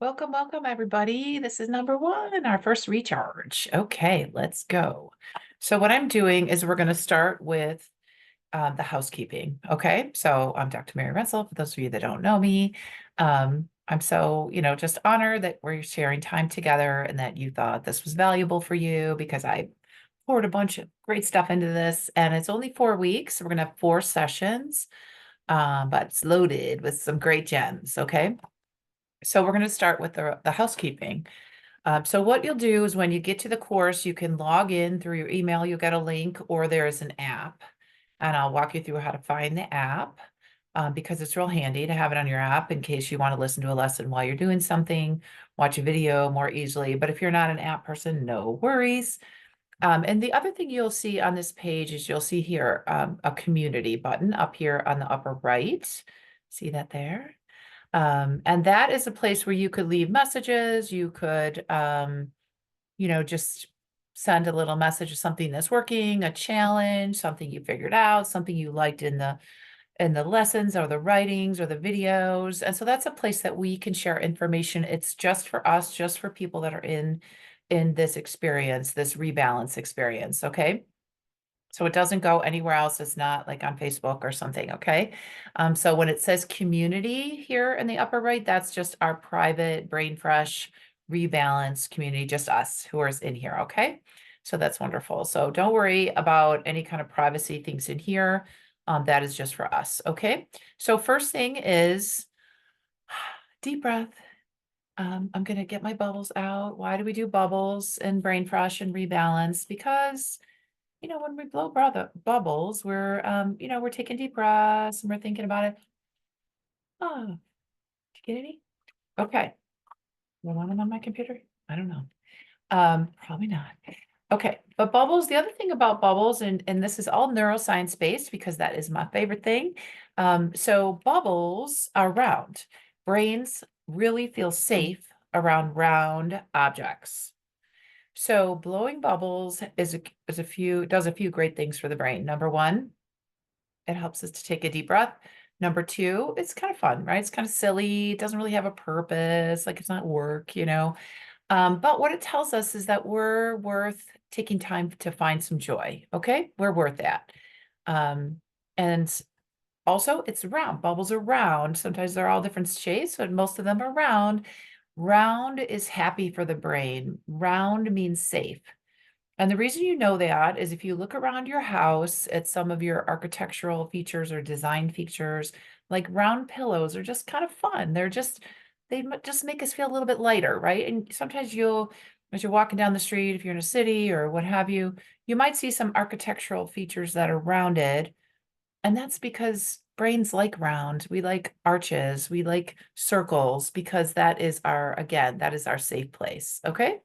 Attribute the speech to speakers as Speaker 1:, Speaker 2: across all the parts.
Speaker 1: Welcome, welcome, everybody. This is number one, our first recharge. Okay, let's go. So what I'm doing is we're going to start with the housekeeping. Okay, so I'm Dr. Mary Renzel. For those of you that don't know me, I'm so, just honored that we're sharing time together and that you thought this was valuable for you because I poured a bunch of great stuff into this, and it's only 4 weeks. So we're going to have 4 sessions, but it's loaded with some great gems. Okay. So we're going to start with the housekeeping. So what you'll do is when you get to the course, you can log in through your email. You'll get a link or there is an app. And I'll walk you through how to find the app because it's real handy to have it on your app in case you want to listen to a lesson while you're doing something, watch a video more easily. But if you're not an app person, no worries. And the other thing you'll see on this page is you'll see here a community button up here on the upper right. See that there? And that is a place where you could leave messages. You could, just send a little message of something that's working, a challenge, something you figured out, something you liked in the lessons or the writings or the videos. And so that's a place that we can share information. It's just for us, just for people that are in this experience, this rebalance experience. Okay. So it doesn't go anywhere else. It's not like on Facebook or something, okay? So when it says community here in the upper right, that's just our private Brain Fresh rebalance community, just us who are in here, okay? So that's wonderful. So don't worry about any kind of privacy things in here. That is just for us, okay? So first thing is deep breath. I'm going to get my bubbles out. Why do we do bubbles and Brain Fresh and rebalance? Because when we blow bubbles, we're taking deep breaths and we're thinking about it. Oh, did you get any? Okay. You want them on my computer? I don't know. Probably not. Okay. But bubbles, the other thing about bubbles, and this is all neuroscience based because that is my favorite thing. So bubbles are round. Brains really feel safe around round objects. So blowing bubbles does a few great things for the brain. Number one, it helps us to take a deep breath. Number two, it's kind of fun, right? It's kind of silly. It doesn't really have a purpose. Like it's not work. But what it tells us is that we're worth taking time to find some joy. Okay. We're worth that. And also it's round. Bubbles are round. Sometimes they're all different shapes, but most of them are round. Round is happy for the brain. Round means safe. And the reason you know that is if you look around your house at some of your architectural features or design features, like round pillows are just kind of fun. Just make us feel a little bit lighter, right? And sometimes as you're walking down the street, if you're in a city or what have you, you might see some architectural features that are rounded. And that's because brains like round. We like arches. We like circles because again, that is our safe place. Okay.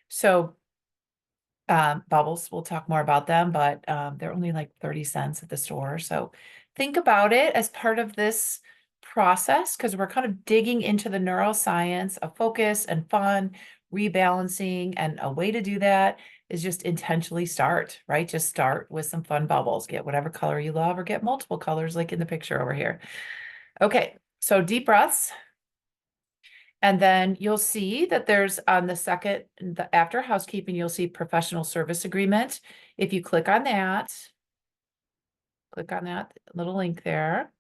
Speaker 1: So bubbles, we'll talk more about them, but they're only like 30 cents at the store. So think about it as part of this process because we're kind of digging into the neuroscience of focus and fun, rebalancing. And a way to do that is just intentionally start, right? Just start with some fun bubbles. Get whatever color you love or get multiple colors like in the picture over here. Okay, so deep breaths. And then you'll see that there's on after housekeeping, you'll see professional service agreement. If you click on that little link there,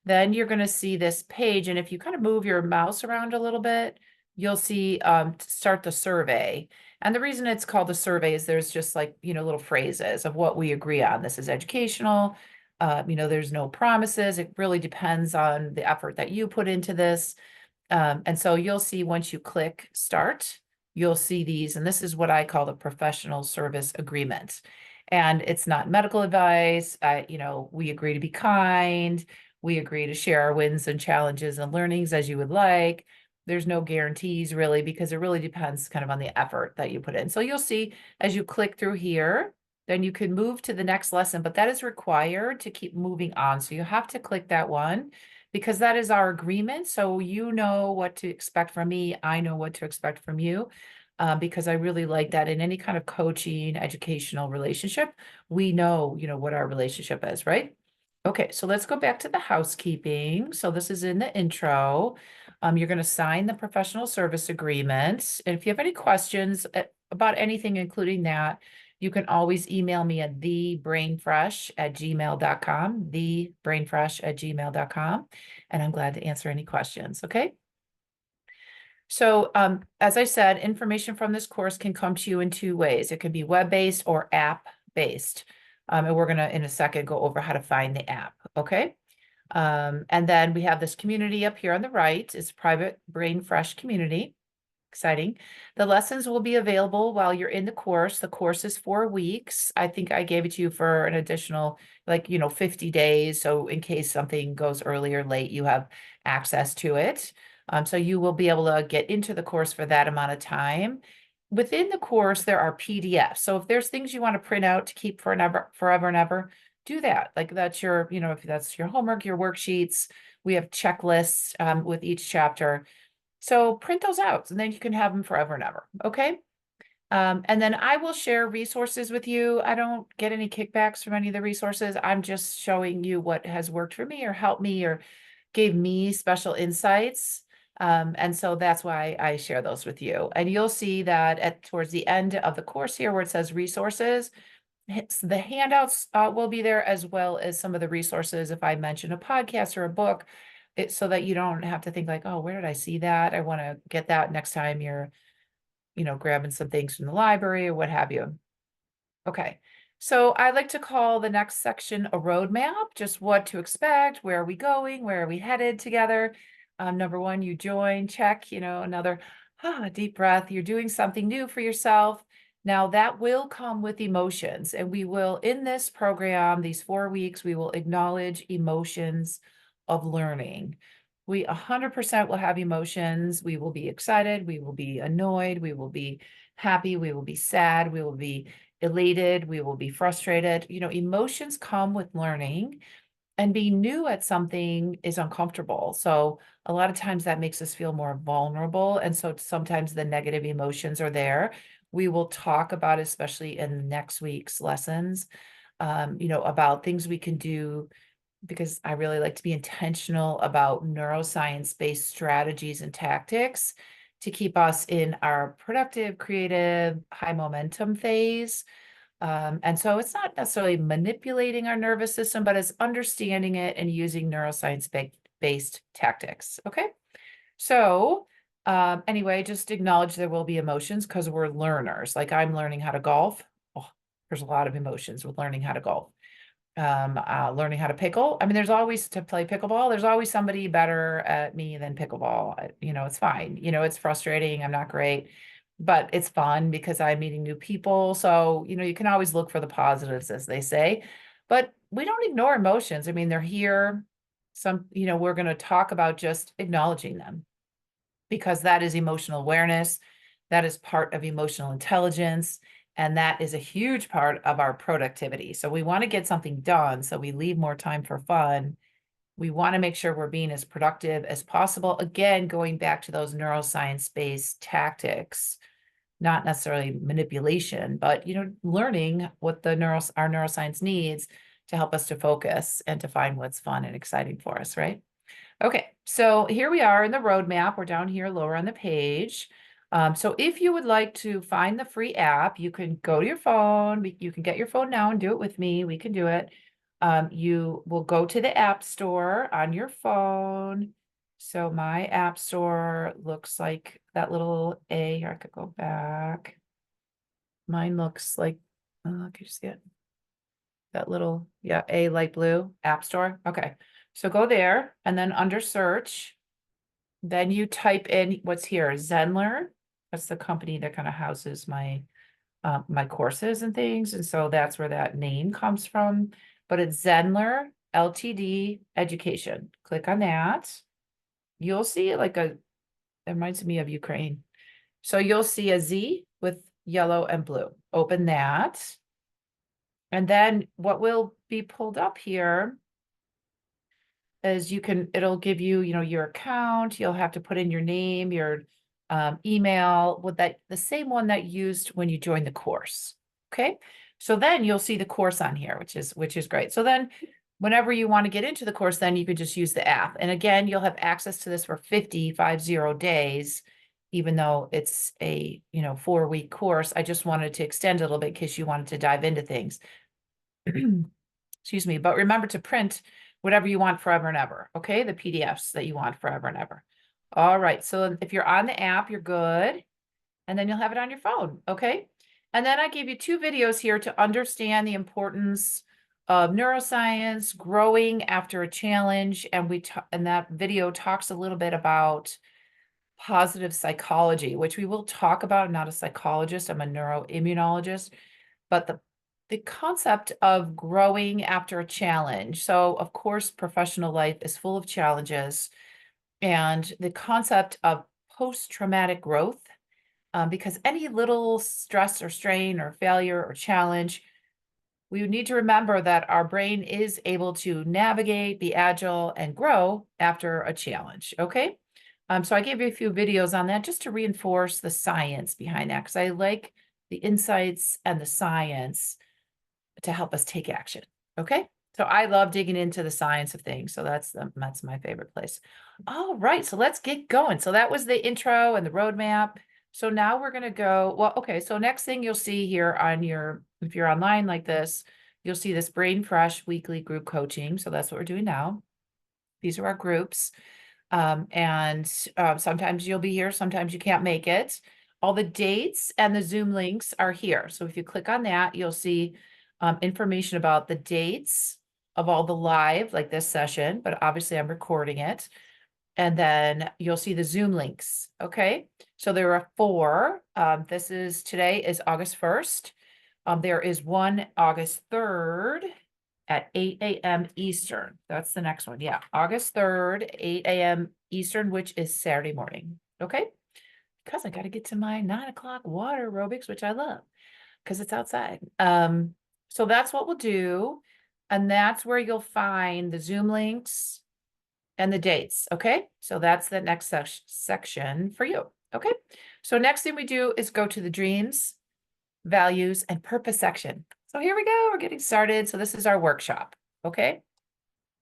Speaker 1: then you're going to see this page. And if you kind of move your mouse around a little bit, you'll see start the survey. And the reason it's called a survey is there's just like, little phrases of what we agree on. This is educational. There's no promises. It really depends on the effort that you put into this. And so you'll see once you click start, you'll see these, and this is what I call the professional service agreement. And it's not medical advice. We agree to be kind. We agree to share our wins and challenges and learnings as you would like. There's no guarantees really, because it really depends kind of on the effort that you put in. So you'll see as you click through here, then you can move to the next lesson, but that is required to keep moving on. So you have to click that one because that is our agreement. So you know what to expect from me. I know what to expect from you. Because I really like that in any kind of coaching, educational relationship, we know, what our relationship is, right? Okay, so let's go back to the housekeeping. So this is in the intro. You're going to sign the professional service agreement. And if you have any questions about anything, including that, you can always email me at thebrainfresh@gmail.com, thebrainfresh@gmail.com, and I'm glad to answer any questions. Okay. So, as I said, information from this course can come to you in two ways. It can be web-based or app-based. And we're going to, in a second, go over how to find the app. Okay. And then we have this community up here on the right. It's private Brain Fresh community. Exciting. The lessons will be available while you're in the course. The course is 4 weeks. I think I gave it to you for an additional, 50 days. So in case something goes early or late, you have access to it. So you will be able to get into the course for that amount of time. Within the course, there are PDFs. So if there's things you want to print out to keep forever and ever, do that. Like that's your, if that's your homework, your worksheets, we have checklists with each chapter. So print those out and then you can have them forever and ever. Okay. And then I will share resources with you. I don't get any kickbacks from any of the resources. I'm just showing you what has worked for me or helped me or gave me special insights. And so that's why I share those with you. And you'll see that towards the end of the course here where it says resources, the handouts will be there as well as some of the resources. If I mention a podcast or a book, so that you don't have to think like, oh, where did I see that? I want to get that next time you're, grabbing some things from the library or what have you. Okay. So I like to call the next section a roadmap, just what to expect, where are we going, where are we headed together? Number one, you join, check, another deep breath. You're doing something new for yourself. Now that will come with emotions, and we will, in this program, these 4 weeks, we will acknowledge emotions of learning. We 100% will have emotions. We will be excited. We will be annoyed. We will be happy. We will be sad. We will be elated. We will be frustrated. Emotions come with learning, and being new at something is uncomfortable. So a lot of times that makes us feel more vulnerable. And so sometimes the negative emotions are there. We will talk about, especially in next week's lessons, about things we can do, because I really like to be intentional about neuroscience-based strategies and tactics to keep us in our productive, creative, high momentum phase. And so it's not necessarily manipulating our nervous system, but it's understanding it and using neuroscience-based tactics. Okay. So anyway, just acknowledge there will be emotions because we're learners. Like I'm learning how to golf. Oh, there's a lot of emotions with learning how to golf. Learning how to pickle. I mean, there's always to play pickleball. There's always somebody better at me than pickleball. It's fine. It's frustrating. I'm not great, but it's fun because I'm meeting new people. So, you can always look for the positives, as they say, but we don't ignore emotions. I mean, they're here. We're going to talk about just acknowledging them because that is emotional awareness. That is part of emotional intelligence. And that is a huge part of our productivity. So we want to get something done. So we leave more time for fun. We want to make sure we're being as productive as possible. Again, going back to those neuroscience-based tactics, not necessarily manipulation, but, learning what our neuroscience needs to help us to focus and to find what's fun and exciting for us, right? Okay, so here we are in the roadmap. We're down here lower on the page. So if you would like to find the free app, you can go to your phone. You can get your phone now and do it with me. We can do it. You will go to the App Store on your phone. So my App Store looks like that little A. Here, I could go back. Mine looks like, can you see it? That little, yeah, A light blue App Store. Okay, so go there and then under search, then you type in what's here, Zenler. That's the company that kind of houses my my courses and things. And so that's where that name comes from. But it's Zenler LTD Education. Click on that. You'll see it reminds me of Ukraine. So you'll see a Z with yellow and blue. Open that. And then what will be pulled up here is it'll give you, your account. You'll have to put in your name, your email with the same one that you used when you joined the course. Okay. So then you'll see the course on here, which is great. So then whenever you want to get into the course, then you could just use the app. And again, you'll have access to this for 50 days, even though it's a, 4-week course. I just wanted to extend a little bit in case you wanted to dive into things. Excuse me. But remember to print whatever you want forever and ever. Okay. The PDFs that you want forever and ever. All right. So if you're on the app, you're good. And then you'll have it on your phone. Okay. And then I gave you 2 videos here to understand the importance of neuroscience, growing after a challenge. And that video talks a little bit about positive psychology, which we will talk about. I'm not a psychologist, I'm a neuroimmunologist, but the concept of growing after a challenge. So, of course, professional life is full of challenges, and the concept of post-traumatic growth, because any little stress or strain or failure or challenge, we need to remember that our brain is able to navigate, be agile, and grow after a challenge. Okay. So I gave you a few videos on that just to reinforce the science behind that, because I like the insights and the science to help us take action. Okay. So I love digging into the science of things. So that's my favorite place. All right. So let's get going. So that was the intro and the roadmap. So now we're going to go, well, okay. So next thing you'll see here on if you're online like this, you'll see this Brain Fresh weekly group coaching. So that's what we're doing now. These are our groups. Sometimes you'll be here, sometimes you can't make it. All the dates and the Zoom links are here. So if you click on that, you'll see information about the dates of all the live, like this session, but obviously I'm recording it. And then you'll see the Zoom links. Okay. So there are 4. Today is August 1st. There is one August 3rd at 8 a.m. Eastern. That's the next one. Yeah. August 3rd, 8 a.m. Eastern, which is Saturday morning. Okay. Because I got to get to my 9 o'clock water aerobics, which I love because it's outside. So that's what we'll do. And that's where you'll find the Zoom links and the dates. Okay. So that's the next section for you. Okay. So next thing we do is go to the dreams, values, and purpose section. So here we go. We're getting started. So this is our workshop. Okay.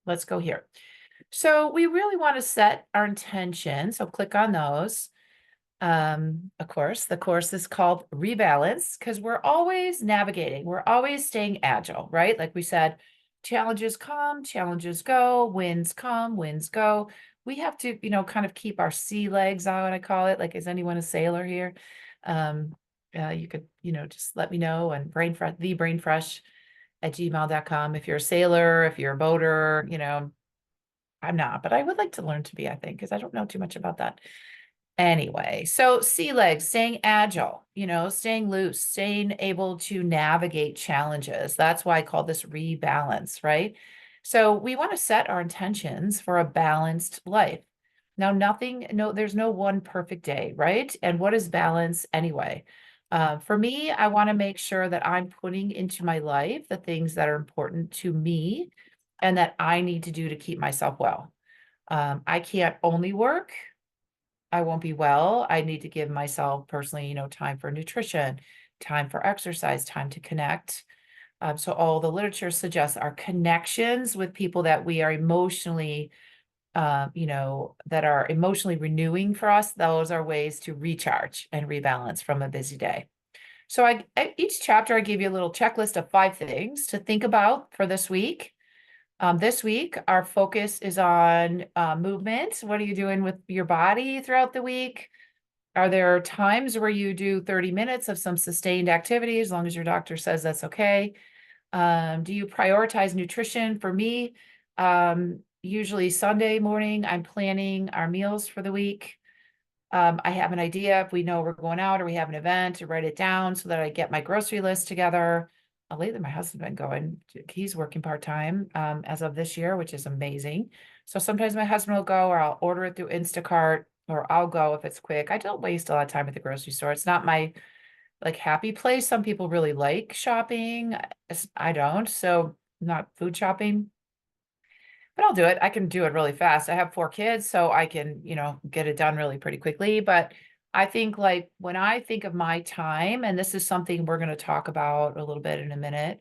Speaker 1: Let's go here. So we really want to set our intention. So click on those. Of course, the course is called Rebalance because we're always navigating. We're always staying agile, right? Like we said, challenges come, challenges go, winds come, winds go. We have to, kind of keep our sea legs out, I call it. Like, is anyone a sailor here? You could, just let me know, and thebrainfresh@gmail.com. If you're a sailor, if you're a boater, I'm not, but I would like to learn to be, I think, because I don't know too much about that. Anyway, so sea legs, staying agile, staying loose, staying able to navigate challenges. That's why I call this rebalance, right? So we want to set our intentions for a balanced life. Now, there's no one perfect day, right? And what is balance anyway? For me, I want to make sure that I'm putting into my life the things that are important to me and that I need to do to keep myself well. I can't only work. I won't be well. I need to give myself personally, time for nutrition, time for exercise, time to connect. So all the literature suggests our connections with people that we are emotionally, that are emotionally renewing for us. Those are ways to recharge and rebalance from a busy day. So each chapter, I give you a little checklist of 5 things to think about for this week. This week, our focus is on movement. What are you doing with your body throughout the week? Are there times where you do 30 minutes of some sustained activity, as long as your doctor says that's okay? Do you prioritize nutrition? For me, usually Sunday morning, I'm planning our meals for the week. I have an idea if we know we're going out or we have an event to write it down so that I get my grocery list together. Lately, my husband's been going. He's working part-time as of this year, which is amazing. So sometimes my husband will go, or I'll order it through Instacart, or I'll go if it's quick. I don't waste a lot of time at the grocery store. It's not my happy place. Some people really like shopping. I don't. So not food shopping, but I'll do it. I can do it really fast. I have 4 kids, so I can, get it done really pretty quickly. But I think when I think of my time, and this is something we're going to talk about a little bit in a minute,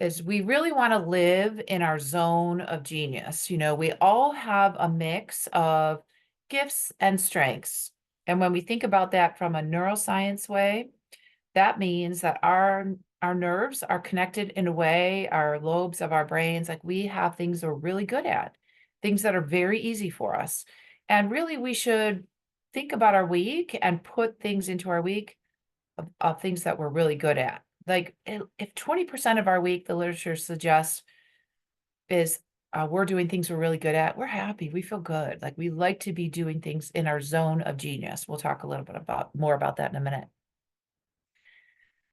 Speaker 1: is we really want to live in our zone of genius. We all have a mix of gifts and strengths. And when we think about that from a neuroscience way, that means that our nerves are connected in a way, our lobes of our brains, like we have things we're really good at, things that are very easy for us. And really, we should think about our week and put things into our week of things that we're really good at. Like if 20% of our week, the literature suggests, is we're doing things we're really good at, we're happy, we feel good. Like we like to be doing things in our zone of genius. We'll talk a little bit more about that in a minute.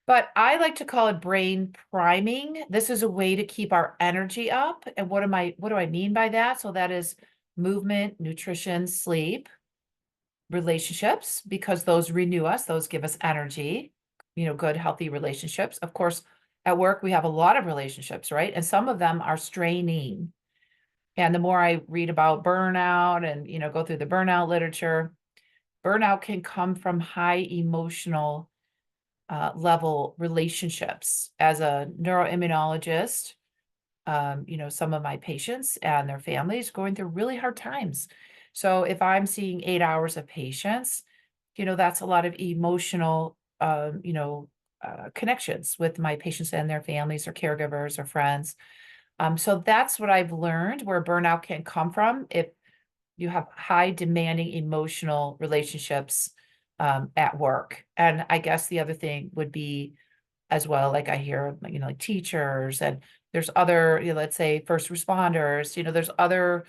Speaker 1: But I like to call it brain priming. This is a way to keep our energy up. And what do I mean by that? So that is movement, nutrition, sleep, relationships, because those renew us, those give us energy, good, healthy relationships. Of course, at work, we have a lot of relationships, right? And some of them are straining. And the more I read about burnout and, go through the burnout literature, burnout can come from high emotional level relationships. As a neuroimmunologist, some of my patients and their families going through really hard times. So if I'm seeing 8 hours of patients, that's a lot of emotional, connections with my patients and their families or caregivers or friends. So that's what I've learned where burnout can come from if you have high demanding emotional relationships at work. And I guess the other thing would be as well, like I hear, like teachers, and there's other, let's say first responders, there's other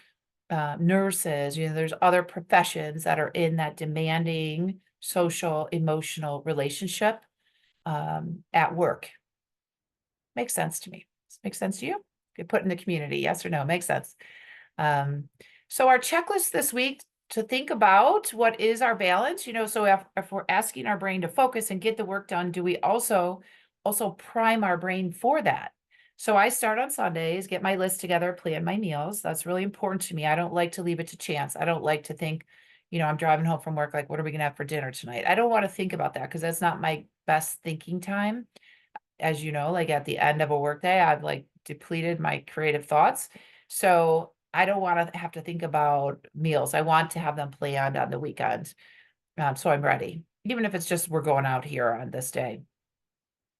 Speaker 1: nurses, there's other professions that are in that demanding social, emotional relationship at work. Makes sense to me. Makes sense to you? Get put in the community, yes or no? Makes sense. So our checklist this week to think about what is our balance, so if we're asking our brain to focus and get the work done, do we also prime our brain for that? So I start on Sundays, get my list together, plan my meals. That's really important to me. I don't like to leave it to chance. I don't like to think, I'm driving home from work, like, what are we gonna have for dinner tonight? I don't want to think about that because that's not my best thinking time. As you know, like at the end of a workday, I've like depleted my creative thoughts. So I don't want to have to think about meals. I want to have them planned on the weekend. So I'm ready, even if it's just we're going out here on this day.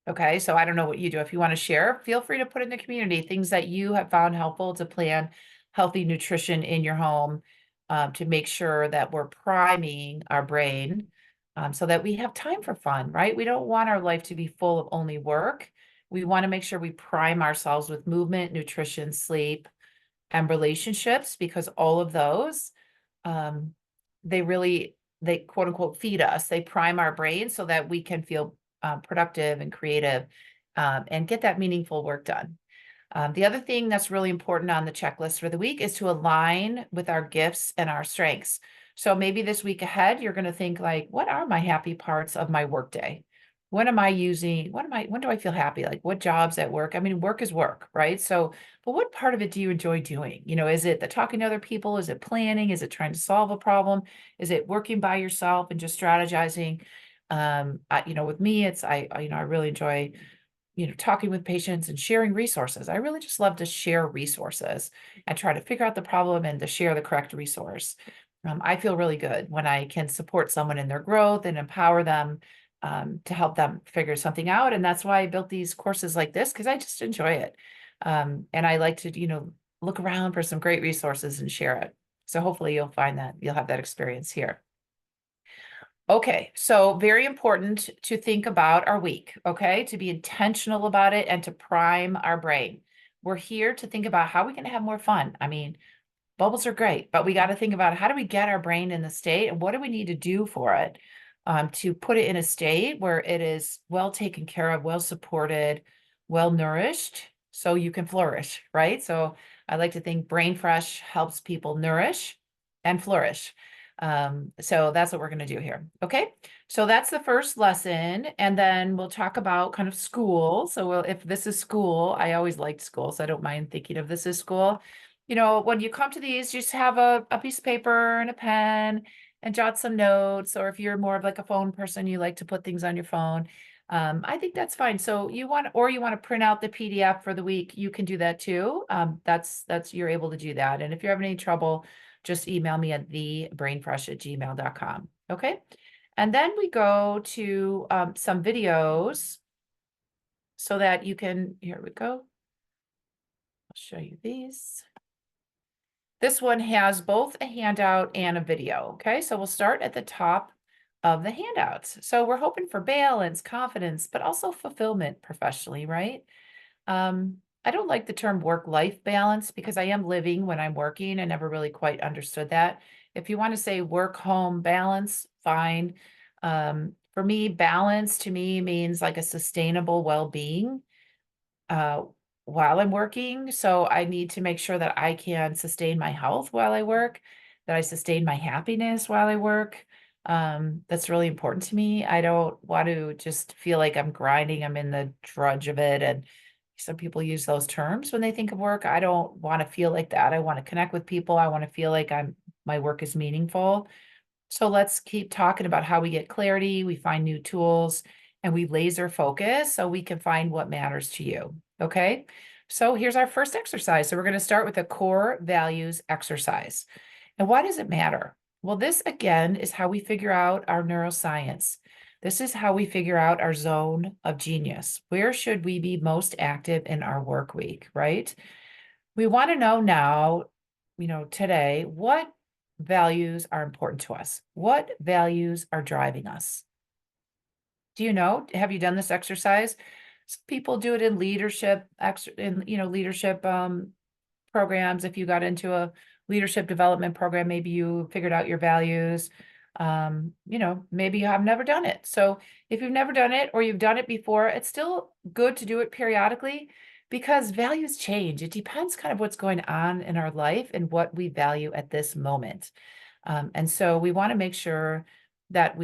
Speaker 1: Okay, so I don't know what you do. If you want to share, feel free to put in the community things that you have found helpful to plan healthy nutrition in your home, to make sure that we're priming our brain, so that we have time for fun, right? We don't want our life to be full of only work. We want to make sure we prime ourselves with movement, nutrition, sleep, and relationships, because all of those, um, they quote unquote feed us. They prime our brain so that we can feel productive and creative, and get that meaningful work done. The other thing that's really important on the checklist for the week is to align with our gifts and our strengths. So maybe this week ahead, you're going to think like, what are my happy parts of my workday? When am I using, when do I feel happy? Like what jobs at work? I mean, work is work, right? So, but what part of it do you enjoy doing? Is it the talking to other people? Is it planning? Is it trying to solve a problem? Is it working by yourself and just strategizing? With me, I really enjoy, talking with patients and sharing resources. I really just love to share resources and try to figure out the problem and to share the correct resource. I feel really good when I can support someone in their growth and empower them, to help them figure something out. And that's why I built these courses like this, because I just enjoy it. And I like to, look around for some great resources and share it. So hopefully you'll find that you'll have that experience here. Okay, so very important to think about our week, okay? To be intentional about it and to prime our brain. We're here to think about how we can have more fun. I mean, bubbles are great, but we got to think about how do we get our brain in the state and what do we need to do for it, to put it in a state where it is well taken care of, well supported, well nourished, so you can flourish, right? So I like to think Brain Fresh helps people nourish and flourish. So that's what we're going to do here. Okay. So that's the first lesson. And then we'll talk about kind of school. So if this is school, I always liked school, so I don't mind thinking of this as school. When you come to these, just have a piece of paper and a pen and jot some notes. Or if you're more of like a phone person, you like to put things on your phone. I think that's fine. So you want to print out the PDF for the week, you can do that too. You're able to do that. And if you're having any trouble, just email me at thebrainfresh@gmail.com. Okay. And then we go to some videos so that you can, here we go. I'll show you these. This one has both a handout and a video. Okay, so we'll start at the top of the handouts. So we're hoping for balance, confidence, but also fulfillment professionally, right? I don't like the term work-life balance because I am living when I'm working. I never really quite understood that. If you want to say work-home balance, fine. For me, balance to me means like a sustainable well-being uh, while I'm working. So I need to make sure that I can sustain my health while I work, that I sustain my happiness while I work. That's really important to me. I don't want to just feel like I'm grinding, I'm in the drudge of it. And some people use those terms when they think of work. I don't want to feel like that. I want to connect with people. I want to feel like my work is meaningful. So let's keep talking about how we get clarity, we find new tools, and we laser focus so we can find what matters to you. Okay. So here's our first exercise. So we're going to start with a core values exercise. And why does it matter? Well, this again is how we figure out our neuroscience. This is how we figure out our zone of genius. Where should we be most active in our work week, right? We want to know now, today, what values are important to us? What values are driving us? Do you know? Have you done this exercise? Some people do it in leadership programs. If you got into a leadership development program, maybe you figured out your values. Maybe you have never done it. So if you've never done it or you've done it before, it's still good to do it periodically because values change. It depends kind of what's going on in our life and what we value at this moment. And so we want to make sure that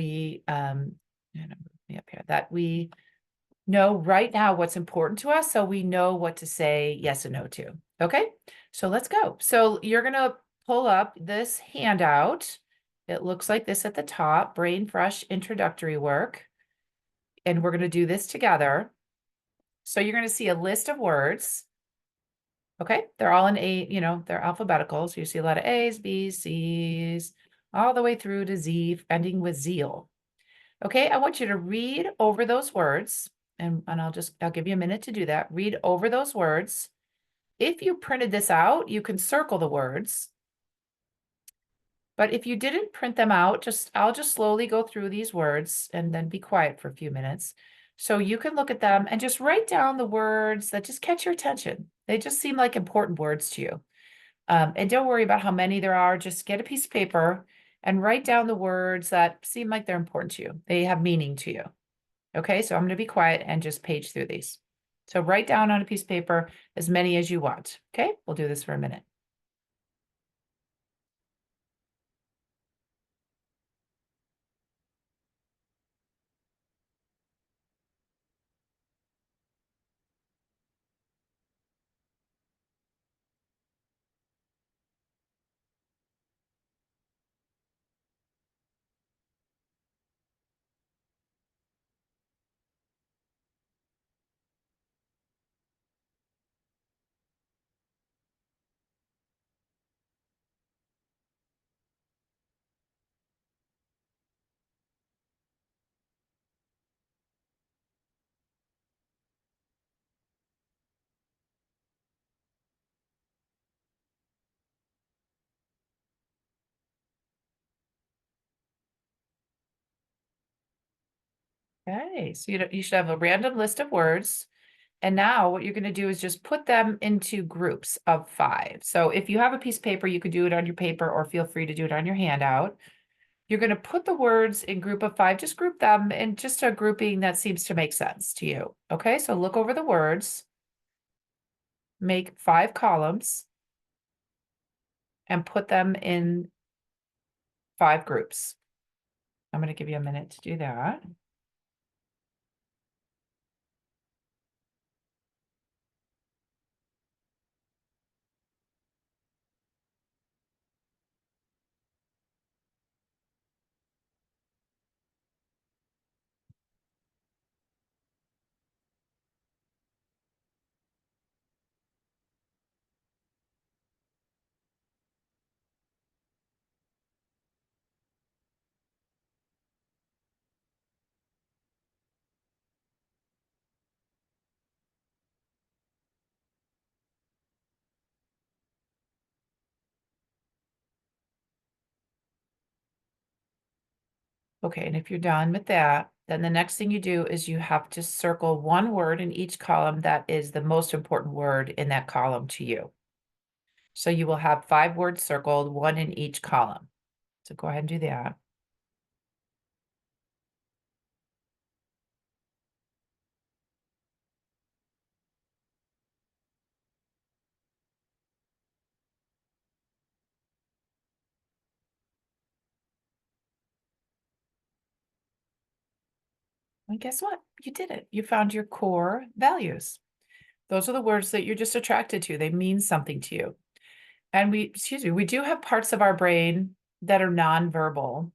Speaker 1: that we know right now what's important to us so we know what to say yes and no to. Okay, so let's go. So you're going to pull up this handout. It looks like this at the top, Brain Fresh Introductory Work. And we're going to do this together. So you're going to see a list of words. Okay, they're all in they're alphabetical. So you see a lot of A's, B's, C's, all the way through to Z, ending with zeal. Okay, I want you to read over those words, and I'll give you a minute to do that. Read over those words. If you printed this out, you can circle the words. But if you didn't print them out, I'll just slowly go through these words and then be quiet for a few minutes. So you can look at them and just write down the words that just catch your attention. They just seem like important words to you. And don't worry about how many there are. Just get a piece of paper and write down the words that seem like they're important to you. They have meaning to you. Okay, so I'm going to be quiet and just page through these. So write down on a piece of paper as many as you want. Okay, we'll do this for a minute. Okay, so you should have a random list of words. And now what you're going to do is just put them into groups of 5. So if you have a piece of paper, you could do it on your paper or feel free to do it on your handout. You're going to put the words in group of 5, just group them in just a grouping that seems to make sense to you. Okay, so look over the words, make 5 columns, and put them in 5 groups. I'm going to give you a minute to do that. Okay, and if you're done with that, then the next thing you do is you have to circle one word in each column that is the most important word in that column to you. So you will have 5 words circled, one in each column. So go ahead and do that. And guess what? You did it. You found your core values. Those are the words that you're just attracted to. They mean something to you. And we do have parts of our brain that are nonverbal.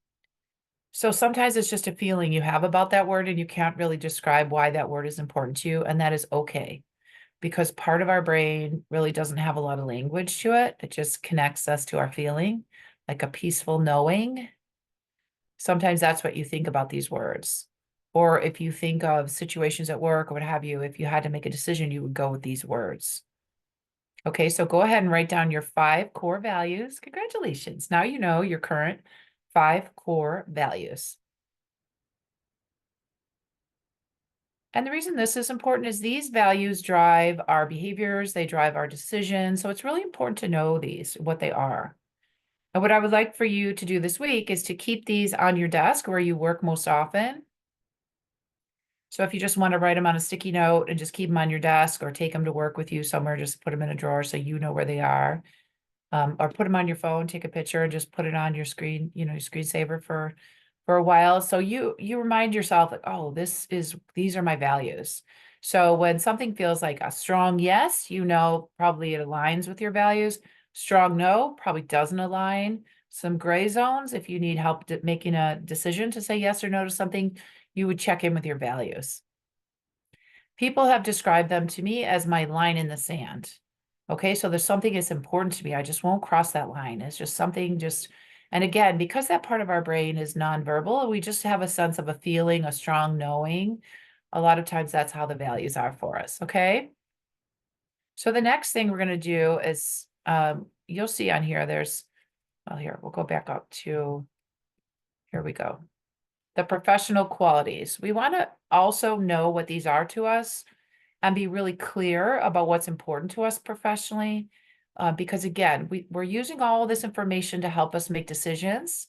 Speaker 1: So sometimes it's just a feeling you have about that word and you can't really describe why that word is important to you. And that is okay because part of our brain really doesn't have a lot of language to it. It just connects us to our feeling, like a peaceful knowing. Sometimes that's what you think about these words. Or if you think of situations at work or what have you, if you had to make a decision, you would go with these words. Okay, so go ahead and write down your 5 core values. Congratulations. Now you know your current 5 core values. And the reason this is important is these values drive our behaviors, they drive our decisions. So it's really important to know these, what they are. And what I would like for you to do this week is to keep these on your desk where you work most often. So if you just want to write them on a sticky note and just keep them on your desk or take them to work with you somewhere, just put them in a drawer so you know where they are. Or put them on your phone, take a picture and just put it on your screen, your screensaver for a while. So you remind yourself like, oh, these are my values. So when something feels like a strong yes, probably it aligns with your values. Strong no probably doesn't align. Some gray zones, if you need help making a decision to say yes or no to something, you would check in with your values. People have described them to me as my line in the sand. Okay, so there's something that's important to me. I just won't cross that line. It's just something and again, because that part of our brain is nonverbal, we just have a sense of a feeling, a strong knowing. A lot of times that's how the values are for us. Okay. So the next thing we're going to do is you'll see on here, we'll go back up to, here we go. The professional qualities. We want to also know what these are to us and be really clear about what's important to us professionally. Because again, we're using all of this information to help us make decisions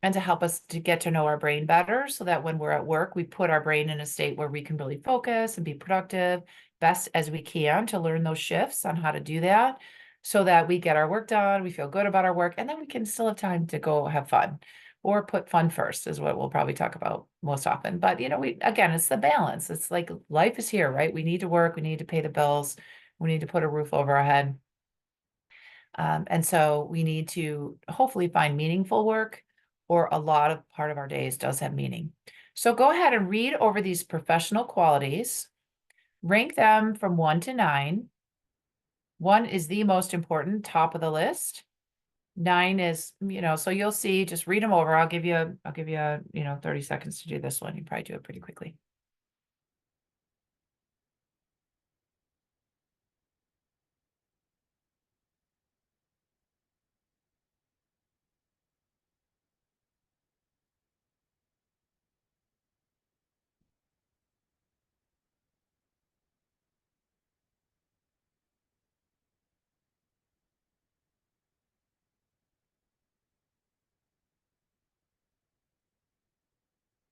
Speaker 1: and to help us to get to know our brain better so that when we're at work, we put our brain in a state where we can really focus and be productive best as we can to learn those shifts on how to do that so that we get our work done, we feel good about our work, and then we can still have time to go have fun or put fun first is what we'll probably talk about most often. But again, it's the balance. It's like life is here, right? We need to work, we need to pay the bills, we need to put a roof over our head. And so we need to hopefully find meaningful work, or a lot of part of our days does have meaning. So go ahead and read over these professional qualities, rank them from 1 to 9. 1 is the most important, top of the list. 9 is, so you'll see, just read them over. I'll give you 30 seconds to do this one. You probably do it pretty quickly.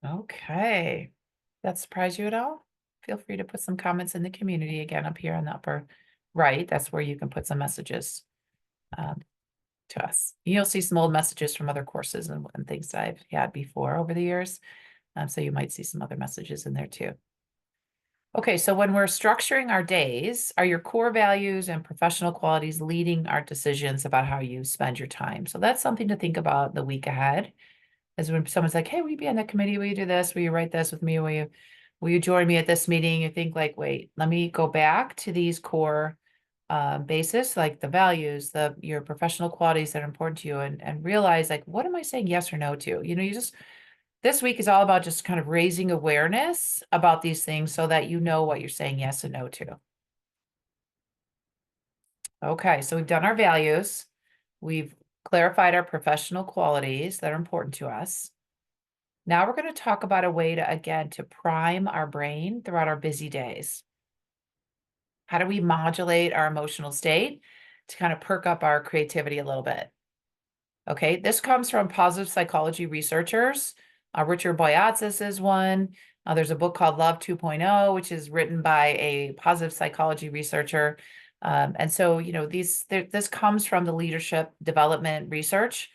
Speaker 1: Okay. That surprise you at all? Feel free to put some comments in the community again up here on the upper right. That's where you can put some messages um, to us. You'll see some old messages from other courses and things that I've had before over the years. So you might see some other messages in there too. Okay, so when we're structuring our days, are your core values and professional qualities leading our decisions about how you spend your time? So that's something to think about the week ahead. Is when someone's like, hey, will you be on the committee? Will you do this? Will you write this with me? Will you join me at this meeting? You think like, wait, let me go back to these core basis, like the values, your professional qualities that are important to you and realize like, what am I saying yes or no to? This week is all about just kind of raising awareness about these things so that you know what you're saying yes and no to. Okay, so we've done our values. We've clarified our professional qualities that are important to us. Now we're going to talk about a way to, again, to prime our brain throughout our busy days. How do we modulate our emotional state to kind of perk up our creativity a little bit? Okay, this comes from positive psychology researchers. Richard Boyatzis is one. There's a book called Love 2.0, which is written by a positive psychology researcher. And so, this comes from the leadership development research.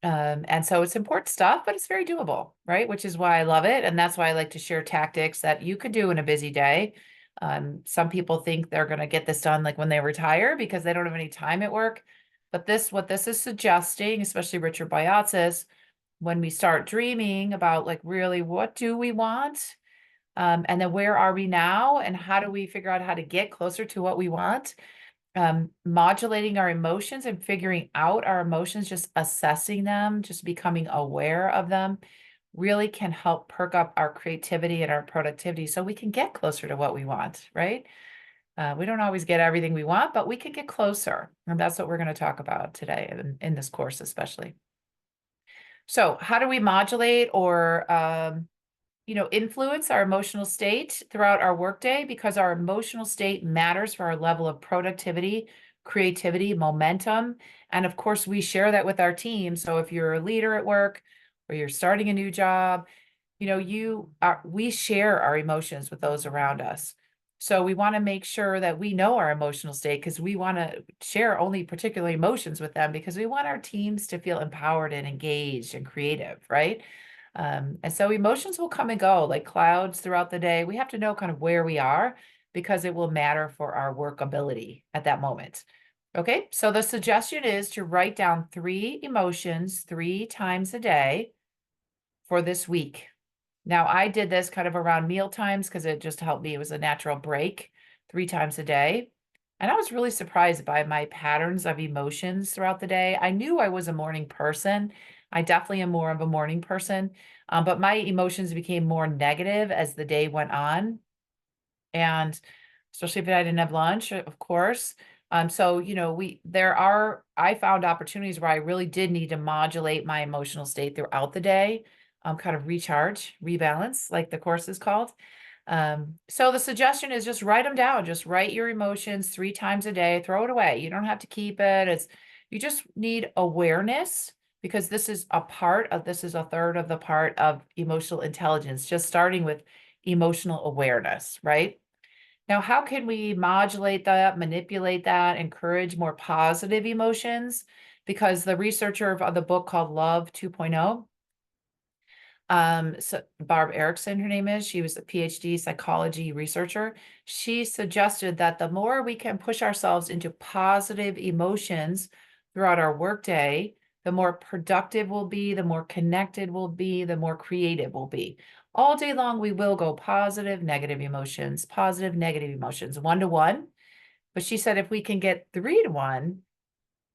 Speaker 1: And so it's important stuff, but it's very doable, right? Which is why I love it. And that's why I like to share tactics that you could do in a busy day. Some people think they're going to get this done like when they retire because they don't have any time at work. But what this is suggesting, especially Richard Boyatzis, when we start dreaming about like really what do we want? And then where are we now? And how do we figure out how to get closer to what we want? Modulating our emotions and figuring out our emotions, just assessing them, just becoming aware of them, really can help perk up our creativity and our productivity so we can get closer to what we want, right? We don't always get everything we want, but we can get closer. And that's what we're going to talk about today in this course, especially. So how do we modulate or influence our emotional state throughout our workday? Because our emotional state matters for our level of productivity, creativity, momentum. And of course, we share that with our team. So if you're a leader at work or you're starting a new job, we share our emotions with those around us. So we want to make sure that we know our emotional state because we want to share only particular emotions with them because we want our teams to feel empowered and engaged and creative, right? And so emotions will come and go like clouds throughout the day. We have to know kind of where we are because it will matter for our workability at that moment. Okay, so the suggestion is to write down 3 emotions 3 times a day for this week. Now, I did this kind of around meal times because it just helped me. It was a natural break 3 times a day. And I was really surprised by my patterns of emotions throughout the day. I knew I was a morning person. I definitely am more of a morning person, but my emotions became more negative as the day went on. And especially if I didn't have lunch, of course. So, I found opportunities where I really did need to modulate my emotional state throughout the day, kind of recharge, rebalance, like the course is called. So the suggestion is just write them down. Just write your emotions 3 times a day, throw it away. You don't have to keep it. You just need awareness because this is a third of the part of emotional intelligence, just starting with emotional awareness, right? Now, how can we modulate that, manipulate that, encourage more positive emotions? Because the researcher of the book called Love 2.0, so Barb Erickson, her name is, she was a PhD psychology researcher. She suggested that the more we can push ourselves into positive emotions throughout our workday, the more productive we'll be, the more connected we'll be, the more creative we'll be. All day long, we will go positive, negative emotions, 1-to-1. But she said if we can get 3-to-1,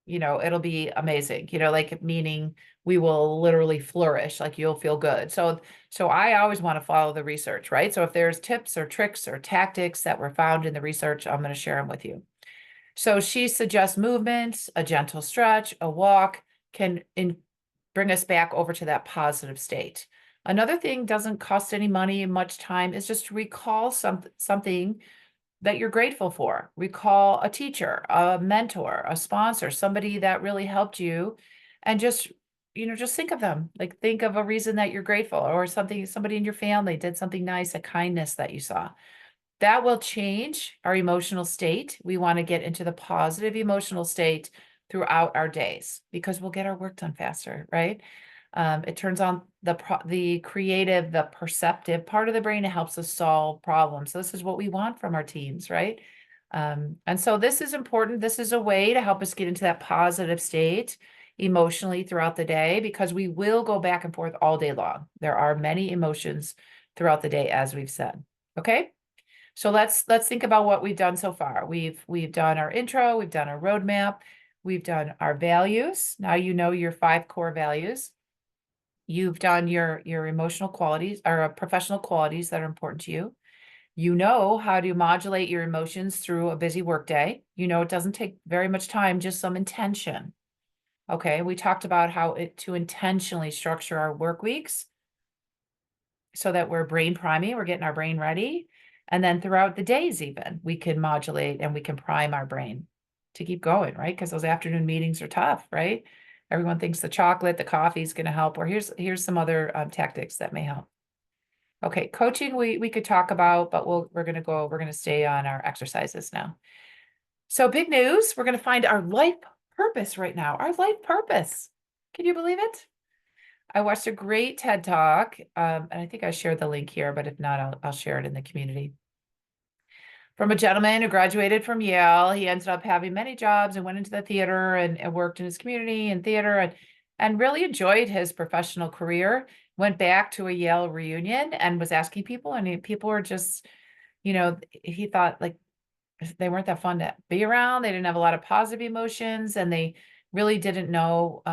Speaker 1: it'll be amazing, like meaning we will literally flourish, like you'll feel good. So I always want to follow the research, right? So if there's tips or tricks or tactics that were found in the research, I'm going to share them with you. So she suggests movements, a gentle stretch, a walk can bring us back over to that positive state. Another thing doesn't cost any money and much time is just to recall something that you're grateful for. Recall a teacher, a mentor, a sponsor, somebody that really helped you, and just think of them. Like think of a reason that you're grateful or somebody in your family did something nice, a kindness that you saw. That will change our emotional state. We want to get into the positive emotional state throughout our days because we'll get our work done faster, right? It turns on the creative, the perceptive part of the brain. It helps us solve problems. So this is what we want from our teams, right? And so this is important. This is a way to help us get into that positive state emotionally throughout the day because we will go back and forth all day long. There are many emotions throughout the day, as we've said. Okay. So let's think about what we've done so far. We've done our intro, we've done our roadmap, we've done our values. Now you know your 5 core values. You've done your emotional qualities or professional qualities that are important to you. You know how to modulate your emotions through a busy workday. You know it doesn't take very much time, just some intention. Okay, we talked about to intentionally structure our work weeks so that we're brain priming, we're getting our brain ready. And then throughout the days, even we can modulate and we can prime our brain to keep going, right? Because those afternoon meetings are tough, right? Everyone thinks the chocolate, the coffee is going to help, or here's some other tactics that may help. Okay, coaching we could talk about, but we're going to stay on our exercises now. So big news, we're going to find our life purpose right now. Our life purpose. Can you believe it? I watched a great TED Talk, and I think I shared the link here, but if not, I'll share it in the community. From a gentleman who graduated from Yale. He ended up having many jobs and went into the theater and worked in his community and theater and really enjoyed his professional career. Went back to a Yale reunion and was asking people, and people were just, he thought like they weren't that fun to be around. They didn't have a lot of positive emotions, and they really didn't know,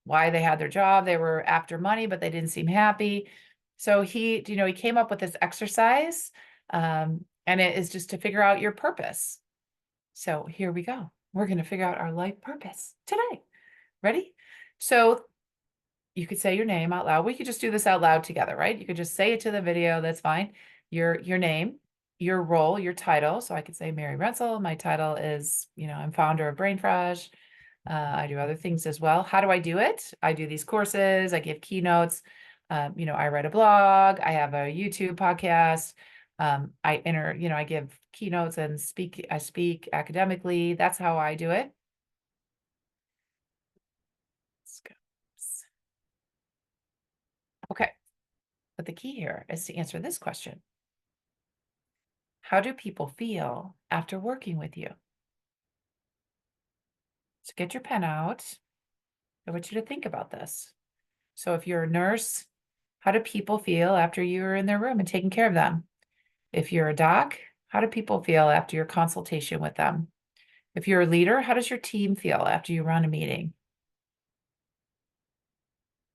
Speaker 1: why they had their job. They were after money, but they didn't seem happy. So he came up with this exercise, and it is just to figure out your purpose. So here we go. We're going to figure out our life purpose today. Ready? So you could say your name out loud. We could just do this out loud together, right? You could just say it to the video. That's fine. Your name, your role, your title. So I could say Mary Renzel. My title is, I'm founder of Brain Fresh. I do other things as well. How do I do it? I do these courses. I give keynotes. I write a blog. I have a YouTube podcast. I give keynotes and I speak academically. That's how I do it. Let's go. Okay. But the key here is to answer this question. How do people feel after working with you? So get your pen out. I want you to think about this. So if you're a nurse, how do people feel after you're in their room and taking care of them? If you're a doc, how do people feel after your consultation with them? If you're a leader, how does your team feel after you run a meeting?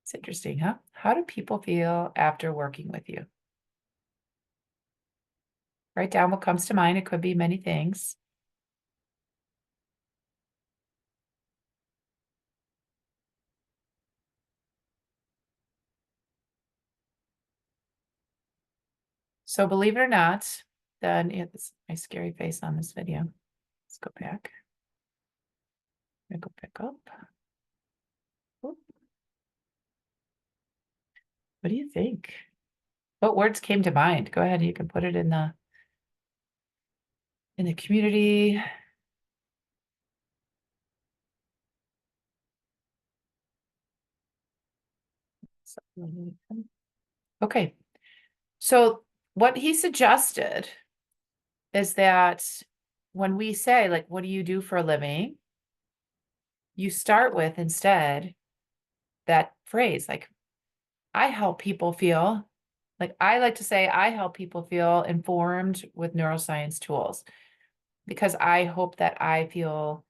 Speaker 1: It's interesting, huh? How do people feel after working with you? Write down what comes to mind. It could be many things. So believe it or not, then it's my scary face on this video. Let's go back. Go back up. Oop. What do you think? What words came to mind? Go ahead. You can put it in the community. Okay. So what he suggested is that when we say, like, what do you do for a living? You start with instead that phrase, like, I help people feel, like, I like to say, I help people feel informed with neuroscience tools, because I hope that I feel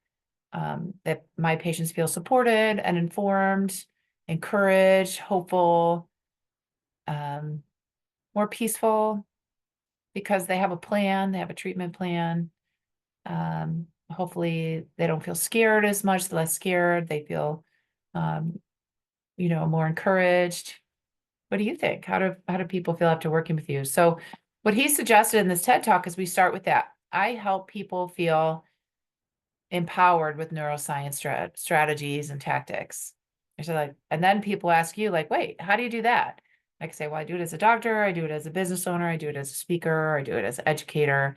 Speaker 1: that my patients feel supported and informed, encouraged, hopeful, more peaceful, because they have a plan, they have a treatment plan. Hopefully they don't feel scared as much, less scared. They feel, more encouraged. What do you think? How do people feel after working with you? So what he suggested in this TED Talk is we start with that. I help people feel empowered with neuroscience strategies and tactics. And then people ask you, like, wait, how do you do that? I can say, well, I do it as a doctor, I do it as a business owner, I do it as a speaker, I do it as an educator.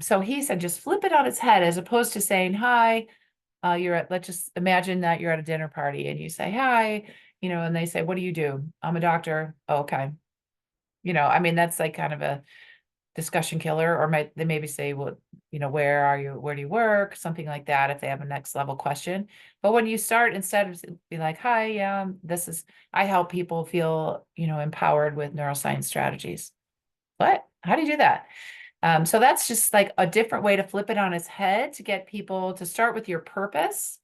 Speaker 1: So he said, just flip it on its head, as opposed to saying, hi, let's just imagine that you're at a dinner party and you say, hi, and they say, what do you do? I'm a doctor. Oh, okay. That's like kind of a discussion killer, or they maybe say, well, where are you? Where do you work? Something like that, if they have a next level question. But when you start, instead of be like, hi, yeah, I help people feel, empowered with neuroscience strategies. What? How do you do that? So that's just like a different way to flip it on its head, to get people to start with your purpose.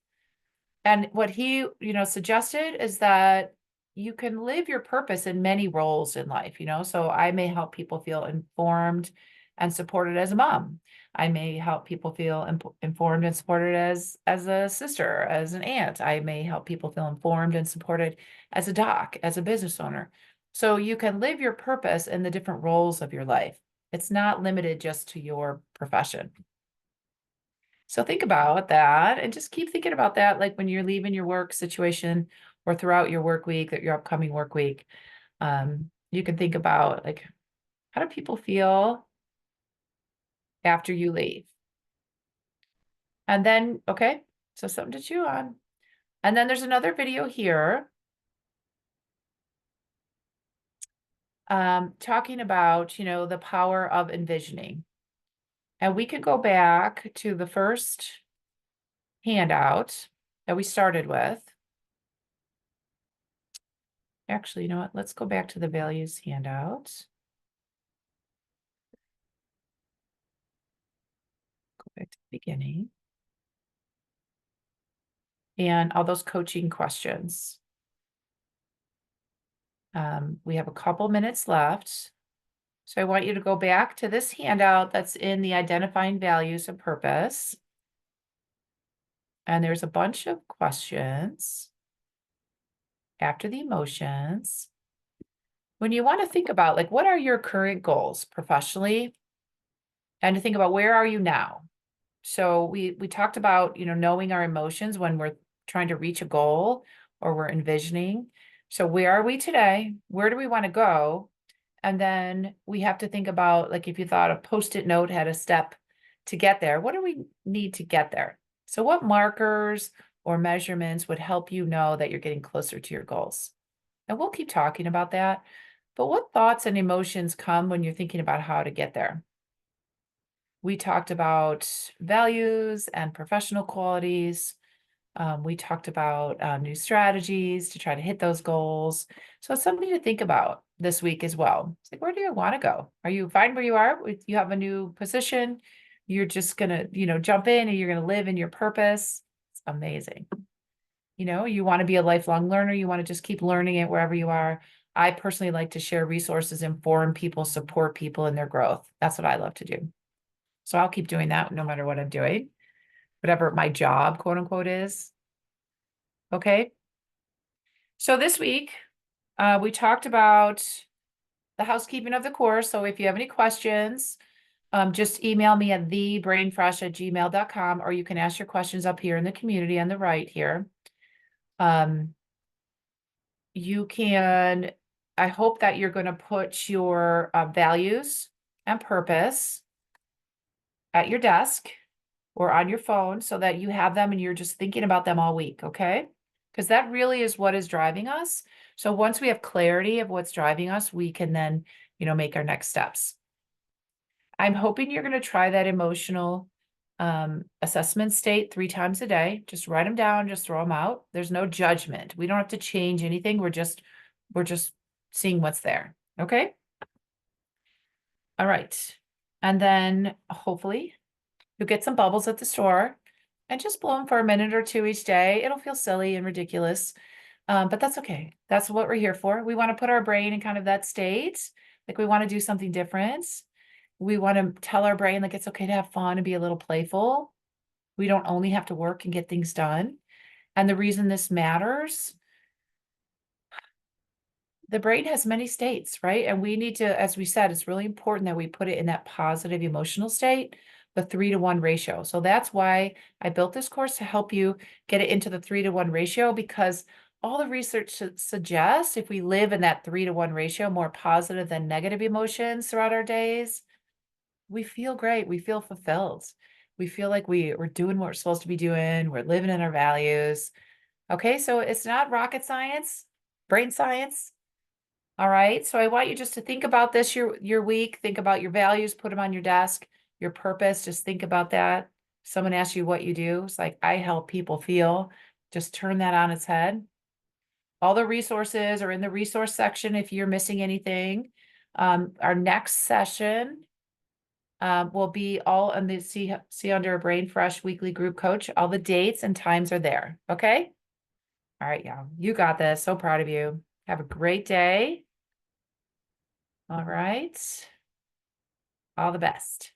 Speaker 1: And what he, suggested is that you can live your purpose in many roles in life, So I may help people feel informed and supported as a mom. I may help people feel informed and supported as a sister, as an aunt. I may help people feel informed and supported as a doc, as a business owner. So you can live your purpose in the different roles of your life. It's not limited just to your profession. So think about that and just keep thinking about that, like when you're leaving your work situation or throughout your work week, that your upcoming work week. You can think about like, how do people feel after you leave? And then, okay, so something to chew on. And then there's another video here talking about, the power of envisioning. And we can go back to the first handout that we started with. Actually, you know what? Let's go back to the values handout. Go back to the beginning. And all those coaching questions. We have a couple minutes left. So I want you to go back to this handout that's in the identifying values and purpose. And there's a bunch of questions after the emotions. When you want to think about, like, what are your current goals professionally? And to think about, where are you now? So we talked about, knowing our emotions when we're trying to reach a goal or we're envisioning. So where are we today? Where do we want to go? And then we have to think about, like, if you thought a Post-it note had a step to get there, what do we need to get there? So what markers or measurements would help you know that you're getting closer to your goals? And we'll keep talking about that. But what thoughts and emotions come when you're thinking about how to get there? We talked about values and professional qualities. We talked about new strategies to try to hit those goals. So it's something to think about this week as well. It's like, where do you want to go? Are you fine where you are? You have a new position. You're just going to, jump in and you're going to live in your purpose. It's amazing. You want to be a lifelong learner. You want to just keep learning it wherever you are. I personally like to share resources, inform people, support people in their growth. That's what I love to do. So I'll keep doing that no matter what I'm doing, whatever my job, quote unquote, is. Okay. So this week, we talked about the housekeeping of the course. So if you have any questions, just email me at thebrainfresh@gmail.com, or you can ask your questions up here in the community on the right here. You can, I hope that you're going to put your values and purpose at your desk or on your phone so that you have them and you're just thinking about them all week, okay? Because that really is what is driving us. So once we have clarity of what's driving us, we can then, make our next steps. I'm hoping you're going to try that emotional assessment state 3 times a day. Just write them down, just throw them out. There's no judgment. We don't have to change anything. We're just seeing what's there. Okay. All right. And then hopefully you'll get some bubbles at the store and just blow them for a minute or two each day. It'll feel silly and ridiculous, but that's okay. That's what we're here for. We want to put our brain in kind of that state. Like we want to do something different. We want to tell our brain, like, it's okay to have fun and be a little playful. We don't only have to work and get things done. And the reason this matters, the brain has many states, right? And we need to, as we said, it's really important that we put it in that positive emotional state, the 3-to-1 ratio. So that's why I built this course, to help you get it into the 3-to-1 ratio, because all the research suggests if we live in that 3-to-1 ratio, more positive than negative emotions throughout our days, we feel great. We feel fulfilled. We feel like we're doing what we're supposed to be doing. We're living in our values. Okay, so it's not rocket science, brain science. All right. So I want you just to think about this your week. Think about your values, put them on your desk, your purpose. Just think about that. Someone asks you what you do. It's like, I help people feel. Just turn that on its head. All the resources are in the resource section if you're missing anything. Our next session will be all on the see under a Brain Fresh weekly group coach. All the dates and times are there. Okay. All right, y'all. You got this. So proud of you. Have a great day. All right. All the best.